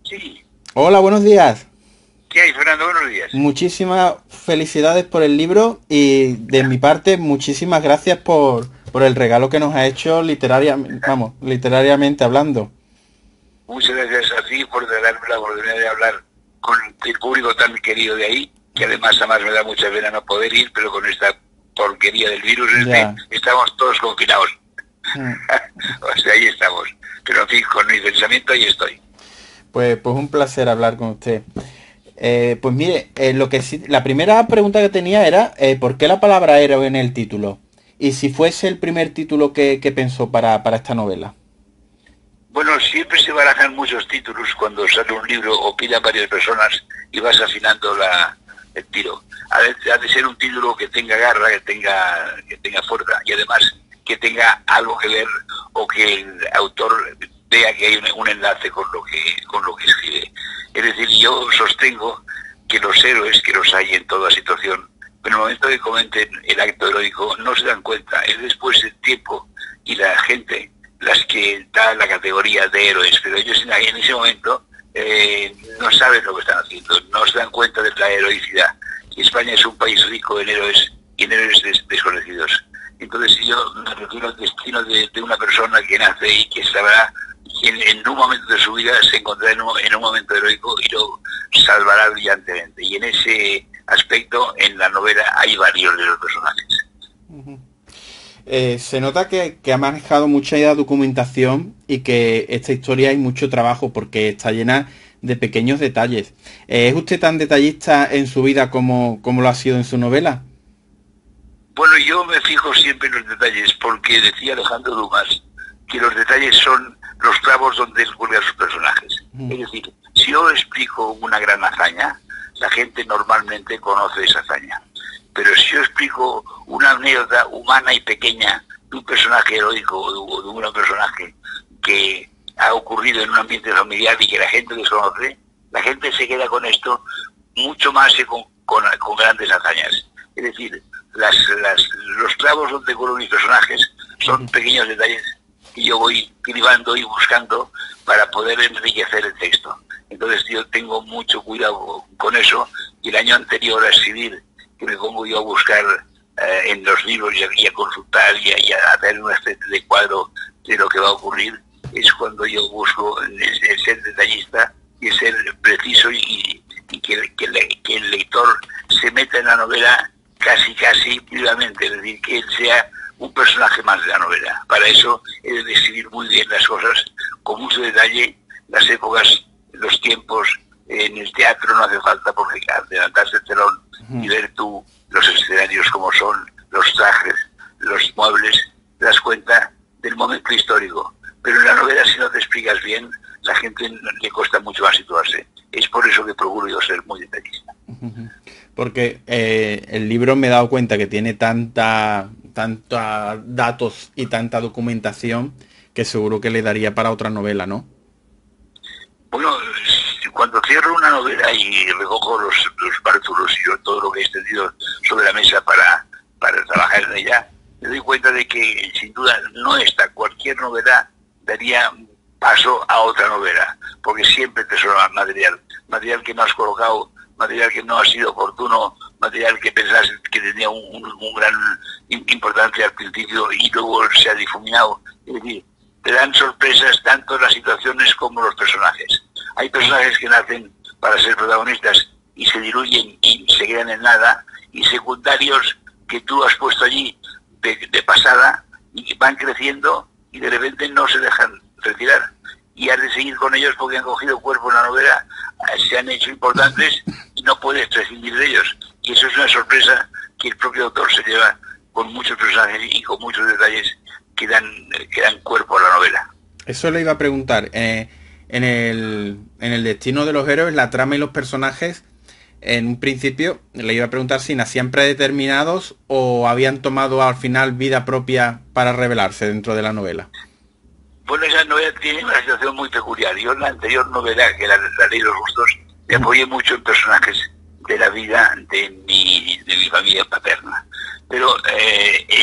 Sí. Hola, buenos días. ¿Qué hay, Fernando? Buenos días. Muchísimas felicidades por el libro y de mi parte muchísimas gracias por el regalo que nos ha hecho literariamente hablando. Muchas gracias a ti por darme la oportunidad de hablar con el público tan querido de ahí, que además me da mucha pena no poder ir, pero con esta porquería del virus Ya. estamos todos confinados. Mm. O sea, ahí estamos. Pero en fin, con mi pensamiento ahí estoy. Pues un placer hablar con usted. Pues mire, lo que sí, la primera pregunta que tenía era ¿por qué la palabra héroe en el título? Y si fuese el primer título que pensó para esta novela. Bueno, siempre se barajan muchos títulos cuando sale un libro o pidan varias personas y vas afinando el tiro. Ha de ser un título que tenga garra, que tenga fuerza y además que tenga algo que ver o que el autor vea que hay un enlace con lo que escribe. Es decir, yo sostengo que los héroes, que los hay en toda situación, pero en el momento que cometen el acto heroico no se dan cuenta. Es después el tiempo y la gente las que da la categoría de héroes, pero ellos en ese momento no saben lo que están haciendo, no se dan cuenta de la heroicidad. Y España es un país rico en héroes y en héroes desconocidos. Entonces, si yo me refiero al destino de una persona que nace y que sabrá que en un momento de su vida se encontrará en un momento heroico y lo salvará brillantemente. Y en ese aspecto, en la novela hay varios de los personajes. Se nota que ha manejado mucha documentación y que esta historia hay mucho trabajo porque está llena de pequeños detalles. ¿Es usted tan detallista en su vida como lo ha sido en su novela? Bueno, yo me fijo siempre en los detalles, porque decía Alejandro Dumas que los detalles son los clavos donde él cuelga a sus personajes. Es decir, si yo explico una gran hazaña, la gente normalmente conoce esa hazaña. Pero si yo explico una anécdota humana y pequeña de un personaje heroico o de un personaje que ha ocurrido en un ambiente familiar y que la gente desconoce, la gente se queda con esto mucho más que con grandes hazañas. Es decir, los clavos donde cuelgo mis personajes son pequeños detalles que yo voy cribando y buscando para poder enriquecer el texto. Entonces yo tengo mucho cuidado con eso, y el año anterior a escribir, que me pongo yo a buscar en los libros y a consultar y a hacer una especie de cuadro de lo que va a ocurrir, es cuando yo busco el ser detallista y el ser preciso y que el lector se meta en la novela casi vivamente, es decir, que él sea un personaje más de la novela. Para eso he de describir muy bien las cosas, con mucho detalle, las épocas, los tiempos. En el teatro no hace falta, porque adelantarse el telón y ver tú los escenarios como son, los trajes, los muebles, te das cuenta del momento histórico. Pero en la novela, si no te explicas bien, la gente le cuesta mucho más situarse. Es por eso que procuro yo ser muy detallista. Porque el libro me he dado cuenta que tiene tanta datos y tanta documentación que seguro que le daría para otra novela, ¿no? Bueno, cuando cierro una novela y recojo los pártulos y todo lo que he extendido sobre la mesa para trabajar en ella, me doy cuenta de que sin duda no está. Cualquier novela daría paso a otra novela, porque siempre te sobra material que no has colocado, material que no ha sido oportuno, material que pensás que tenía un gran importancia al principio y luego se ha difuminado. Es decir, te dan sorpresas tanto las situaciones como los personajes. Hay personajes que nacen para ser protagonistas y se diluyen y se quedan en nada, y secundarios que tú has puesto allí de pasada y van creciendo y de repente no se dejan retirar. Y has de seguir con ellos porque han cogido cuerpo en la novela, se han hecho importantes y no puedes prescindir de ellos. Y eso es una sorpresa que el propio autor se lleva con muchos personajes y con muchos detalles que dan cuerpo a la novela. Eso le iba a preguntar. En el destino de los héroes, la trama y los personajes, en un principio le iba a preguntar si nacían predeterminados o habían tomado al final vida propia para revelarse dentro de la novela. Bueno, esa novela tiene una situación muy peculiar. Yo en la anterior novela, que la Ley de los Gustos, me apoyé mucho en personajes de la vida de mi familia paterna. Pero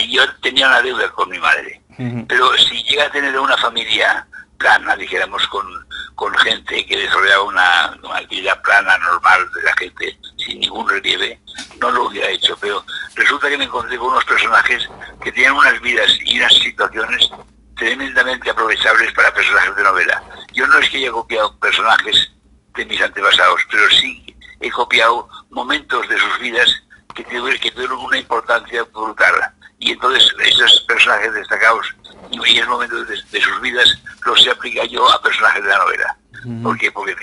yo tenía una deuda con mi madre. Pero si llega a tener una familia plana, dijéramos, con gente que desarrollaba una actividad plana, normal, de la gente, sin ningún relieve, no lo hubiera hecho, pero resulta que me encontré con unos personajes que tenían unas vidas y unas situaciones tremendamente aprovechables para personajes de novela. Yo no es que haya copiado personajes de mis antepasados, pero sí he copiado momentos de sus vidas que tuvieron una importancia brutal. Y entonces esos personajes destacados y esos momentos de sus vidas los he aplicado yo a personajes de la novela. ¿Por qué? Porque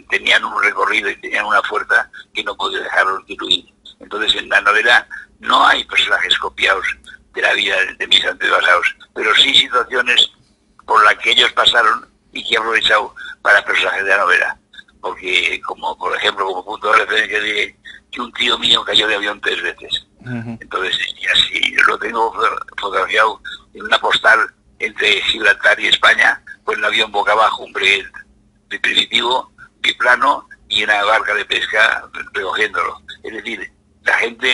tenían un recorrido y tenían una fuerza que no podía dejarlos diluir. Entonces en la novela no hay personajes copiados de la vida de mis antepasados, pero sí situaciones por las que ellos pasaron y que he aprovechado para personajes de la novela. Porque, como por ejemplo, como punto de referencia, diré que un tío mío cayó de avión 3 veces. Entonces, y así lo tengo fotografiado en una postal entre Gibraltar y España, pues el avión boca abajo, un breguet primitivo, biplano, y una barca de pesca recogiéndolo. Es decir, la gente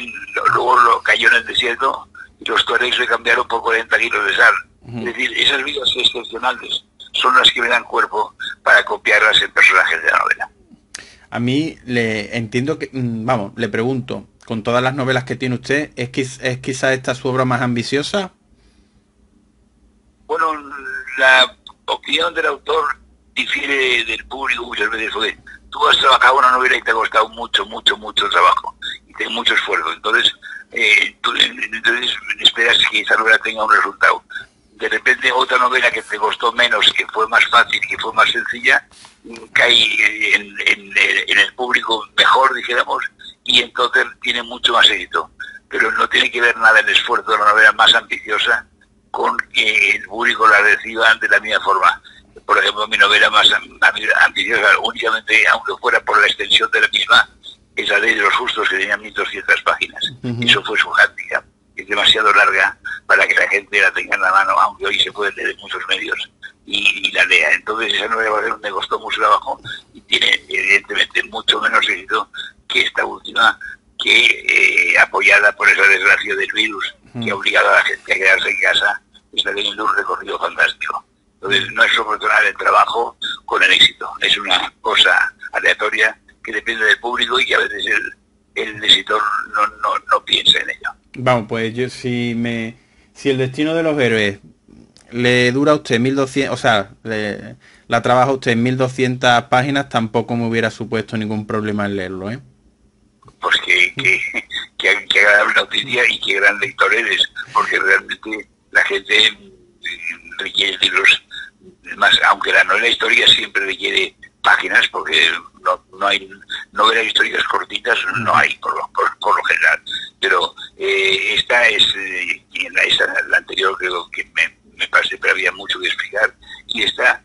luego lo cayó en el desierto y los tuaregs le cambiaron por 40 kilos de sal. Es decir, esas vidas excepcionales son las que me dan cuerpo para copiarlas en personajes de la novela. A mí le entiendo que, vamos, le pregunto, con todas las novelas que tiene usted, ¿es quizá esta su obra más ambiciosa? Bueno, la opinión del autor difiere del público muchas veces, porque tú has trabajado una novela y te ha costado mucho trabajo y mucho esfuerzo. Entonces, tú esperas que esa novela tenga un resultado. De repente otra novela que te costó menos, que fue más fácil, que fue más sencilla, cae en el público mejor, dijéramos, y entonces tiene mucho más éxito. Pero no tiene que ver nada el esfuerzo de la novela más ambiciosa con que el público la reciba de la misma forma. Por ejemplo, mi novela más ambiciosa, únicamente, aunque fuera por la extensión de la misma, es La Ley de los Justos, que tenía 1200 páginas. Eso fue su hándicap. Es demasiado larga para que la gente la tenga en la mano, aunque hoy se puede leer en muchos medios y la lea. Entonces esa novela me costó mucho trabajo y tiene evidentemente mucho menos éxito que esta última, que apoyada por esa desgracia del virus que ha obligado a la gente a quedarse en casa, está teniendo un recorrido fantástico. Entonces no es proporcional el trabajo con el éxito, es una cosa aleatoria que depende del público y que a veces el escritor no piensa en ello. Vamos, pues yo si el destino de los héroes le dura a usted 1200, o sea, la trabaja usted en 1200 páginas, tampoco me hubiera supuesto ningún problema en leerlo, ¿eh? Pues que agradable noticia y qué gran lector eres, porque realmente la gente requiere libros más, aunque la novela histórica siempre requiere páginas, porque no hay novelas históricas cortitas, no hay por lo general, pero esta es la anterior creo que me parece, pero había mucho que explicar, y esta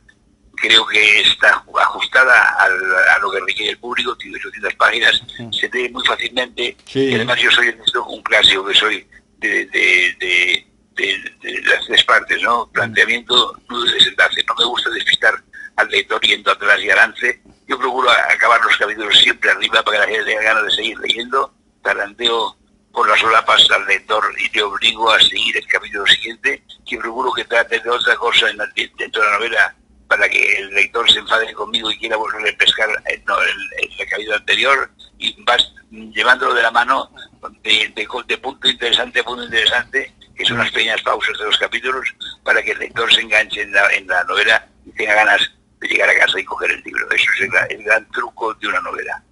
creo que está ajustada a lo que requiere el público, tiene 800 páginas, se lee muy fácilmente, y además yo soy en esto un clásico, que soy de las tres partes, ¿no? Planteamiento, nudo y desenlace. No me gusta despistar al lector yendo atrás y adelante. Yo procuro acabar los capítulos siempre arriba para que la gente tenga ganas de seguir leyendo. Taranteo por las solapas al lector y te obligo a seguir el capítulo siguiente, que procuro que trate de otra cosa dentro de la novela para que el lector se enfade conmigo y quiera volver a pescar el capítulo anterior, y vas llevándolo de la mano de punto interesante a punto interesante, que son las pequeñas pausas de los capítulos, para que el lector se enganche en la novela y tenga ganas de llegar a casa y coger el libro. Eso es el gran truco de una novela.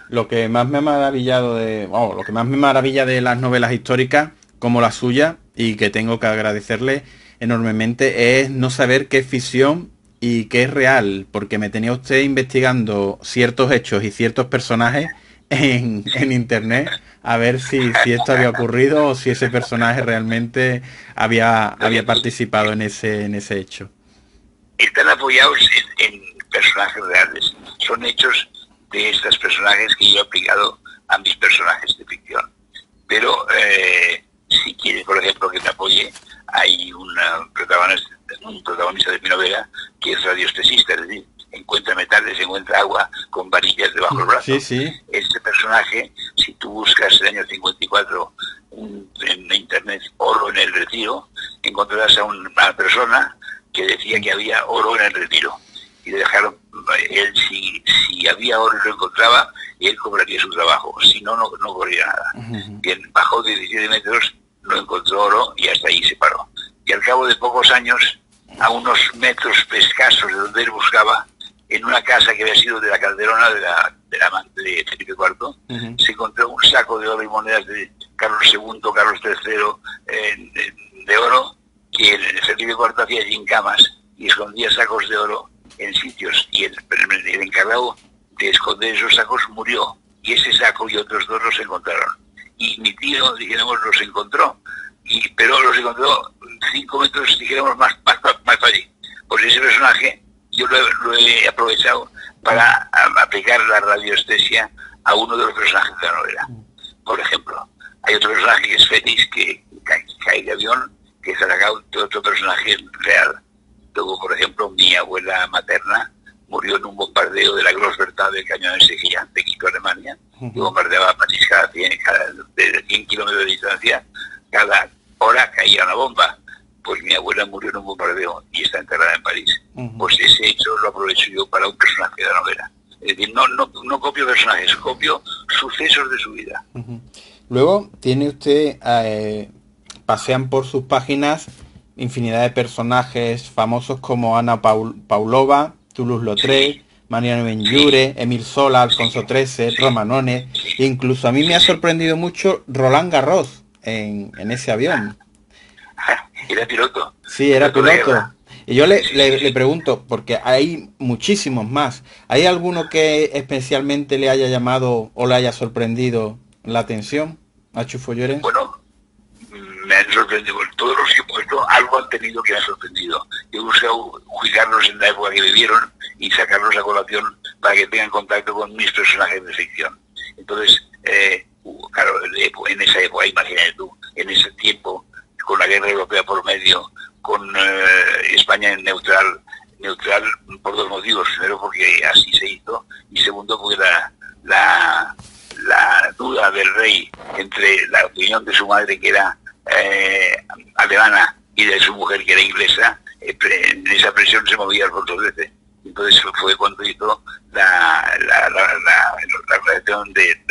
Lo que más me ha maravillado lo que más me maravilla de las novelas históricas, como la suya, y que tengo que agradecerle enormemente, es no saber qué es ficción y qué es real, porque me tenía usted investigando ciertos hechos y ciertos personajes en internet a ver si esto había ocurrido o si ese personaje realmente había participado en ese hecho. Están apoyados en personajes reales, son hechos de estos personajes que yo he aplicado a mis personajes de ficción. Pero si quiere, por ejemplo, que me apoye, hay un protagonista de mi novela que es radiestesista, es decir, encuentra metales, encuentra agua con varillas debajo del brazo. Sí. Este personaje, si tú buscas el año 54 en internet, oro en el Retiro, encontrarás a una persona que decía que había oro en el Retiro. Y le dejaron, él si había oro y lo encontraba, él cobraría su trabajo, si no, no cobraría nada. Bien, bajó de 17 metros, no encontró oro y hasta ahí se paró. Y al cabo de pocos años, a unos metros escasos de donde él buscaba, en una casa que había sido de la Calderona del amante de Felipe IV, se encontró un saco de oro y monedas de Carlos II, Carlos III, de oro, que Felipe IV hacía gincamas y escondía sacos de oro en sitios, y el encargado de esconder esos sacos murió, y ese saco y otros dos los encontraron. Y mi tío, dijéramos, los encontró, pero los encontró 5 metros, dijéramos, más allí. Pues ese personaje yo lo he aprovechado para aplicar la radiestesia a uno de los personajes de la novela. Por ejemplo, hay otro personaje que es Fetis, que cae de avión, que es sacado de otro personaje real. Luego, por ejemplo, mi abuela materna murió en un bombardeo de la Grossberta del cañón ese gigante que hizo Alemania, y bombardeaba París de 100 kilómetros de distancia, cada hora caía una bomba. Pues mi abuela murió en un bombardeo y está enterrada en París. Pues ese hecho lo aprovecho yo para un personaje de la novela. Es decir, no copio personajes, copio sucesos de su vida. Luego tiene usted, pasean por sus páginas infinidad de personajes famosos como Ana Paulova, Toulouse-Lautrec, Mariano Benlliure, Emil Sola, Alfonso XIII, Romanones, incluso a mí me ha sorprendido mucho Roland Garros en ese avión. Era piloto. Sí, era piloto. Y yo le pregunto, porque hay muchísimos más, ¿hay alguno que especialmente le haya llamado o le haya sorprendido la atención a Chufo Llorens? Bueno, me han sorprendido. Todos los que he puesto, algo han tenido que me ha sorprendido. Yo he buscado ubicarlos en la época que vivieron y sacarlos a colación para que tengan contacto con mis personajes de ficción. Entonces, claro, en esa época, imagínate tú, en ese tiempo, con la guerra europea por medio, con España neutral por dos motivos. Primero, porque así se hizo, y segundo, porque la duda del rey entre la opinión de su madre, que era alemana, y de su mujer, que era inglesa, en esa presión se movía Alfonso XIII. Entonces fue cuando hizo la reacción de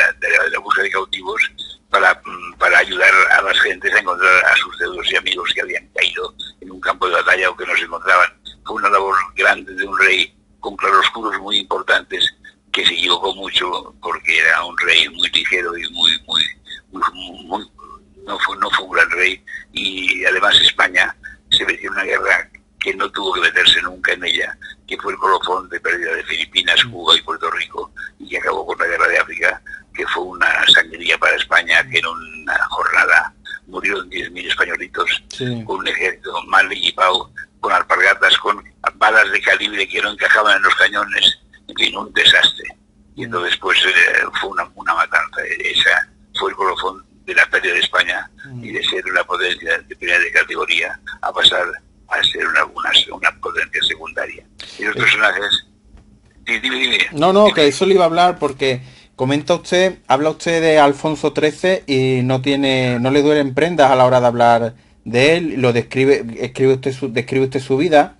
la búsqueda de cautivos para ayudar a las gentes a encontrar a sus deudos y amigos que habían caído en un campo de batalla o que no se encontraban. Fue una labor grande de un rey con claroscuros muy importantes, que se equivocó mucho porque era un rey muy ligero y no fue un gran rey. Y además España se metió en una guerra que no tuvo que meterse nunca en ella, que fue el colofón de pérdida de Filipinas, Cuba y Puerto Rico, y que acabó con la guerra de África, que fue una sangría para España, que en una jornada murieron 10.000 españolitos, sí, con un ejército mal equipado, con alpargatas, con balas de calibre que no encajaban en los cañones, en fin, un desastre. Y entonces pues fue una matanza. Esa fue el colofón de la pérdida de España, y de ser una potencia de primera de categoría a pasar a ser una potencia secundaria. Y los personajes... Dime. No, que eso le iba a hablar porque habla usted de Alfonso XIII y no le duelen prendas a la hora de hablar de él, describe usted su vida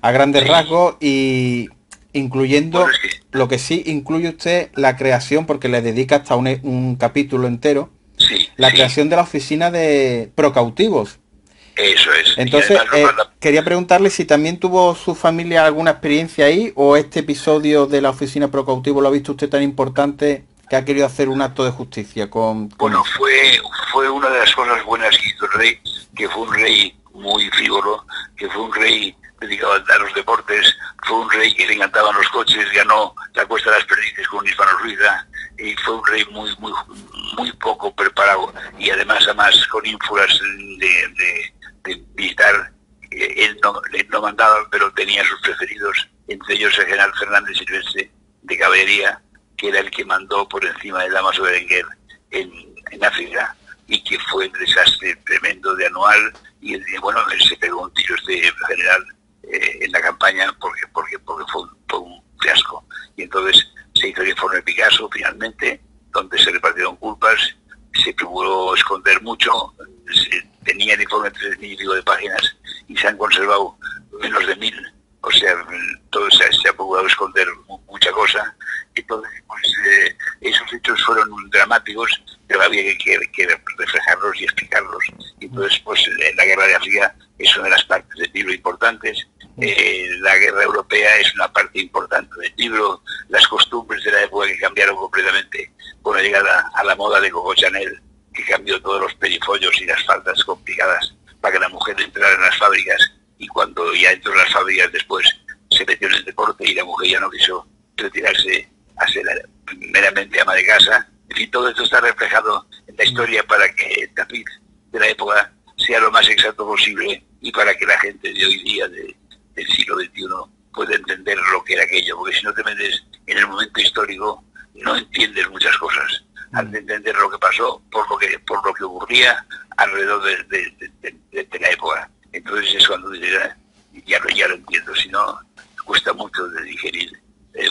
a grandes rasgos, y incluyendo, bueno, lo que sí incluye usted la creación, porque le dedica hasta un capítulo entero, la creación de la oficina de Procautivos. Eso es. Entonces, quería preguntarle si también tuvo su familia alguna experiencia ahí, o este episodio de la oficina Procautivos lo ha visto usted tan importante que ha querido hacer un acto de justicia con Bueno, fue una de las cosas buenas que hizo el rey, que fue un rey muy frívolo, que fue un rey dedicado a los deportes, fue un rey que le encantaban los coches, ganó la Cuesta de las Perdices con Hispano Suiza, y fue un rey muy poco preparado, y además con ínfulas de militar. Él no mandaba, pero tenía sus preferidos, entre ellos el general Fernández Silvestre de caballería, que era el que mandó por encima de Damaso Berenguer en África, y que fue un desastre tremendo de Anual, y él se pegó un tiro este general en la campaña porque fue un fiasco. Y entonces se hizo el informe Picasso finalmente, donde se repartieron culpas, se procuró esconder mucho, tenía el informe 3.000 y pico de páginas, y se han conservado menos de 1000, o sea, todo se ha procurado esconder mucha cosa. Entonces, pues esos hechos fueron dramáticos, pero había que reflejarlos y explicarlos. Entonces, pues la guerra de África es una de las partes del libro importantes. La guerra europea es una parte importante del libro. Las costumbres de la época que cambiaron completamente con la llegada a la moda de Coco Chanel, que cambió todos los perifollos y las faldas complicadas para que la mujer entrara en las fábricas, y cuando ya entró en las fábricas después se metió en el deporte y la mujer ya no quiso retirarse a ser meramente ama de casa. En fin, todo esto está reflejado en la historia para que el tapiz de la época sea lo más exacto posible y para que la gente de hoy día, del siglo XXI, pueda entender lo que era aquello, porque si no te metes en el momento histórico no entiendes muchas cosas. Has de entender lo que pasó por lo que ocurría alrededor de la época. Entonces es cuando dices, ya lo entiendo, si no cuesta mucho de digerir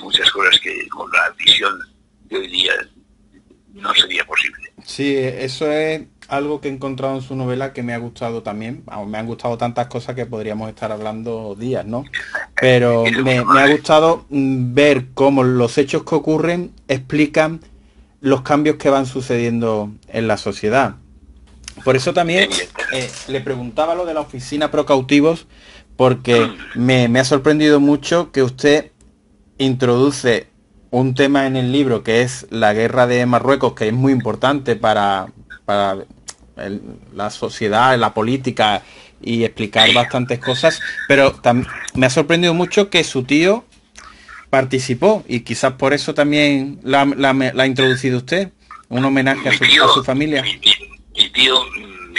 muchas cosas que con la visión de hoy día no sería posible. Sí, eso es algo que he encontrado en su novela que me ha gustado también. Me han gustado tantas cosas que podríamos estar hablando días, ¿no? Pero me ha gustado ver cómo los hechos que ocurren explican los cambios que van sucediendo en la sociedad. Por eso también le preguntaba lo de la oficina pro cautivos, porque me ha sorprendido mucho que usted introduce un tema en el libro que es la guerra de Marruecos, que es muy importante para la sociedad, la política, y explicar bastantes cosas, pero me ha sorprendido mucho que su tío participó, y quizás por eso también la ha introducido usted, un homenaje a su familia. Mi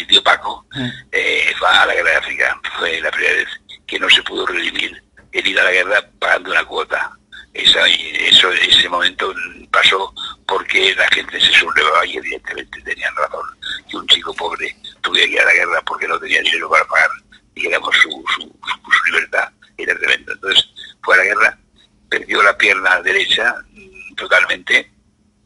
tío Paco fue a la guerra de África. Fue la primera vez que no se pudo redimir el ir a la guerra pagando una cuota. Ese momento pasó porque la gente se sublevaba y evidentemente tenían razón que un chico pobre tuviera que ir a la guerra porque no tenía dinero para pagar, y digamos su libertad era tremenda. Entonces fue a la guerra, perdió la pierna derecha totalmente,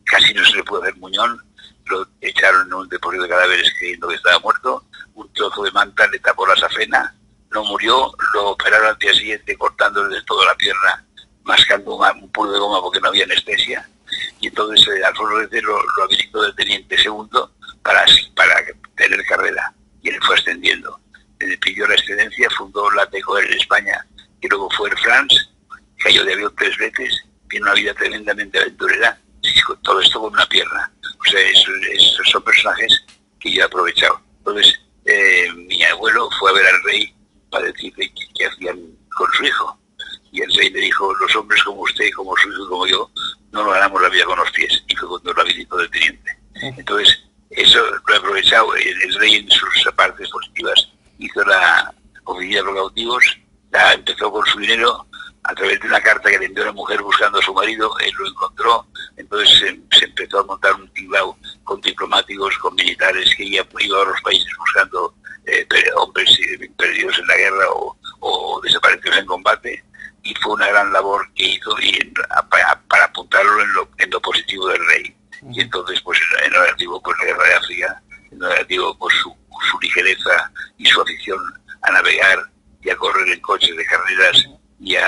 casi no se le pudo hacer muñón, lo echaron en un depósito de cadáveres creyendo que estaba muerto, un trozo de manta le tapó la safena, no murió, lo operaron al día siguiente cortándole de toda la pierna, mascando un puro de goma porque no había anestesia, y entonces Alfonso X lo habilitó de teniente segundo para tener carrera, y él fue ascendiendo. Le pidió la excedencia, fundó la Teco en España, que luego fue Air France, cayó de avión 3 veces, tiene una vida tremendamente aventurera, todo esto con una pierna. O sea, esos son personajes que yo he aprovechado. Entonces, mi abuelo fue a ver al rey para decirle qué hacían con su hijo. Y el rey le dijo, los hombres como usted, como su hijo, como yo, no nos ganamos la vida con los pies. Y fue cuando lo habilitó de teniente. Entonces, eso lo he aprovechado. El rey en sus partes positivas hizo la oficina de los cautivos, empezó con su dinero a través de una carta que le envió a la mujer buscando a su marido. Él lo encontró, entonces se empezó a montar un tinglao con diplomáticos, con militares que iban a los países buscando hombres perdidos en la guerra o desaparecidos en combate, y fue una gran labor que hizo para apuntarlo en lo positivo del rey. Y entonces, pues en lo negativo, pues la guerra de África, en lo negativo, pues su ligereza y su afición a navegar y a correr en coches de carreras y a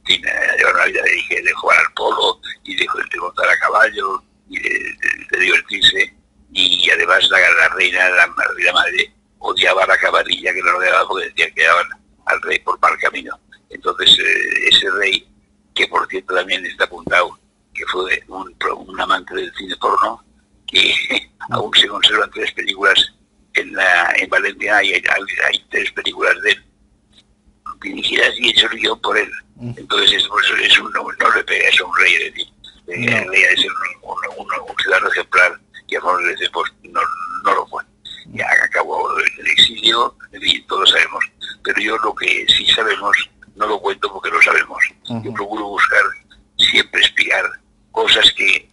llevar una vida de jugar al polo y de montar a caballo y de divertirse. Y además la reina, la madre, odiaba a la caballería que lo rodeaba porque decía que daban al rey por mal camino. Entonces ese rey, que por cierto también está apuntado, que fue un amante del cine porno, que aún se conservan 3 películas en Valencia, hay 3 películas de él dirigidas y hecho guión por él. Entonces no le pega eso a un rey, es decir, el rey es un ciudadano ejemplar, y a favor de pues no lo fue. Ya acabó el exilio, en fin, todos sabemos. Pero yo lo que sí sabemos, no lo cuento porque lo sabemos. Yo procuro buscar, siempre explicar cosas que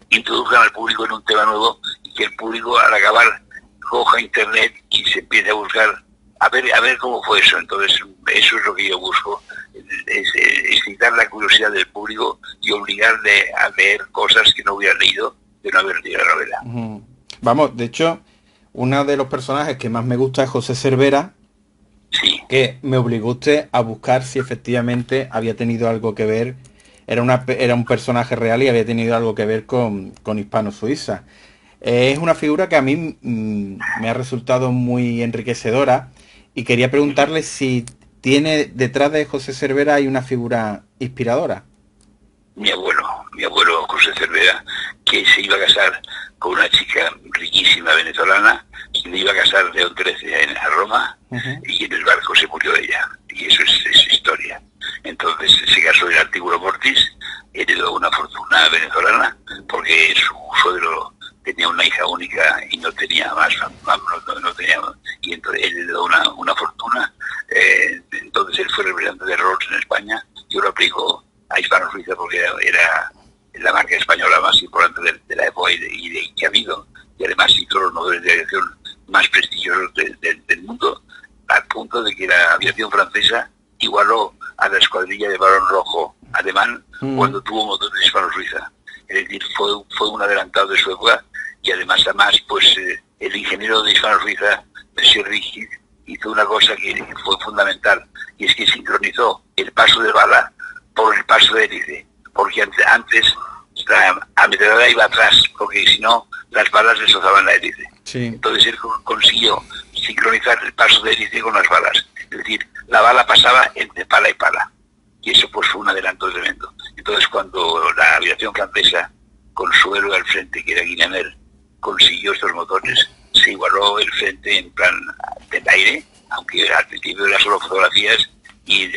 introduzcan al público en un tema nuevo, y que el público al acabar coja internet y se empiece a buscar a ver cómo fue eso. Entonces eso es lo que yo busco, es excitar la curiosidad del público y obligarle a leer cosas que no hubiera leído de no haber leído la novela. Vamos, de hecho, uno de los personajes que más me gusta es José Cervera. Sí. que me obligó usted a buscar si efectivamente había tenido algo que ver, era un personaje real y había tenido algo que ver con Hispano-Suiza. Es una figura que a mí me ha resultado muy enriquecedora y quería preguntarle si tiene detrás de José Cervera hay una figura inspiradora. Mi abuelo José Cervera, que se iba a casar con una chica riquísima venezolana, se le iba a casar León XIII en Roma, y en el barco se murió ella, y eso es historia. Entonces se casó en Artículo Mortis, heredó una fortuna venezolana, porque su suegro tenía una hija única y no tenía más, no tenía, y entonces él heredó una fortuna. Entonces él fue representante de Rolls en España. Yo lo aplico a Hispano-Suiza porque era la marca española más importante de la época y que ha habido, y además hizo los motores de aviación más prestigiosos del mundo, al punto de que la aviación francesa igualó a la escuadrilla de Barón Rojo alemán cuando tuvo motores de Hispano-Suiza. Es decir, fue un adelantado de su época, y además pues el ingeniero de Hispano-Suiza, Monsieur Rigid, hizo una cosa que fue fundamental, y es que sincronizó el paso de bala por el paso de hélice, porque antes la ametralladora iba atrás, porque si no las balas destrozaban la hélice. Sí. Entonces él consiguió sincronizar el paso de hélice con las balas, es decir, la bala pasaba entre pala y pala, y eso pues fue un adelanto tremendo. Entonces cuando la aviación francesa, con su héroe al frente, que era Guinemer, consiguió estos motores, se igualó el frente en plan del aire, aunque al principio eran solo fotografías, y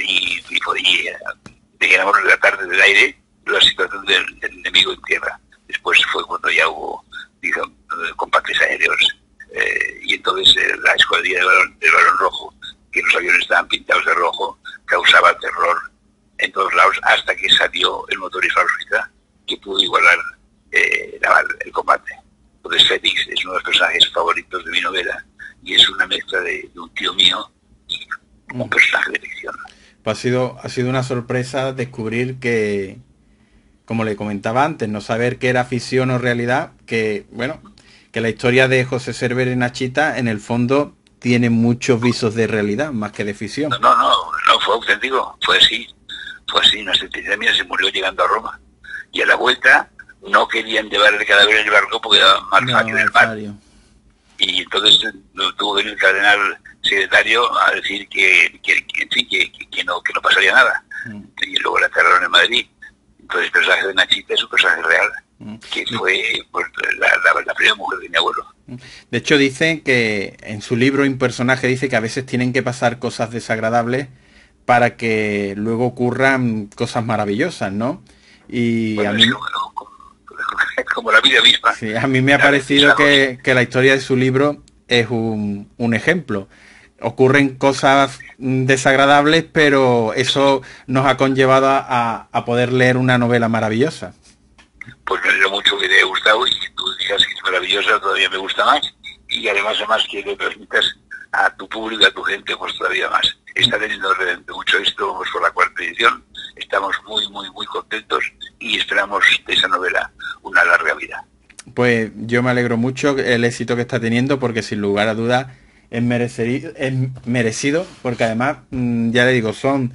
digamos relatar desde el aire la situación del enemigo en tierra. Después fue cuando ya hubo, digamos, combates aéreos, y entonces la escuadrilla del Barón Rojo, que los aviones estaban pintados de rojo, causaba terror en todos lados, hasta que salió el motor Hispano-Suiza, que pudo igualar el combate. Entonces Félix es uno de los personajes favoritos de mi novela, y es una mezcla de un tío mío y un personaje de ficción. Pues ha sido una sorpresa descubrir que, como le comentaba antes, no saber qué era ficción o realidad, que bueno, que la historia de José Cervera y Nachita en el fondo tiene muchos visos de realidad más que de ficción. No fue auténtico, fue así, una sentencia mía, se murió llegando a Roma, y a la vuelta no querían llevar el cadáver en el barco porque daba mal fario en el mar, y entonces tuvo que venir el cardenal secretario a decir que no pasaría nada, y luego la enterraron en Madrid. Entonces el personaje de Nachita es un personaje real, que fue pues, la primera mujer de mi abuelo. De hecho dicen que en su libro un personaje dice que a veces tienen que pasar cosas desagradables para que luego ocurran cosas maravillosas, ¿no? Y bueno, a mí como la vida misma. Sí, a mí me ha parecido que la historia de su libro es un ejemplo. Ocurren cosas desagradables, pero eso nos ha conllevado a poder leer una novela maravillosa. Pues me alegro mucho que te haya gustado, y que tú digas que es maravillosa, todavía me gusta más, y además que le transmitas a tu público, a tu gente, pues todavía más. Está teniendo realmente mucho éxito, vamos por la 4ª edición, estamos muy contentos y esperamos de esa novela una larga vida. Pues yo me alegro mucho el éxito que está teniendo, porque sin lugar a dudas es merecido, porque además, ya le digo, son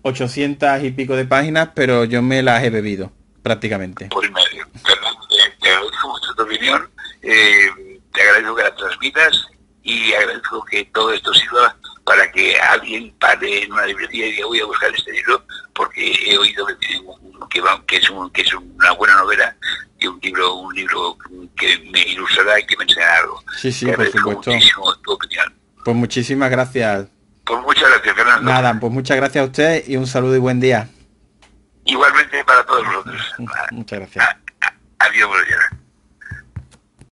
800 y pico de páginas, pero yo me las he bebido prácticamente. Por medio. Fernando, te agradezco mucho tu opinión, te agradezco que la transmitas, y agradezco que todo esto sirva para que alguien pare en una librería y diga voy a buscar este libro, porque he oído que es una buena novela, y un libro que me ilustrará y que me enseñará algo. Sí, por supuesto. Muchísimo tu opinión. Pues muchísimas gracias. Pues muchas gracias, Fernando. Nada, pues muchas gracias a usted y un saludo y buen día. Igualmente para todos vosotros. Muchas gracias. Adiós, buenos días.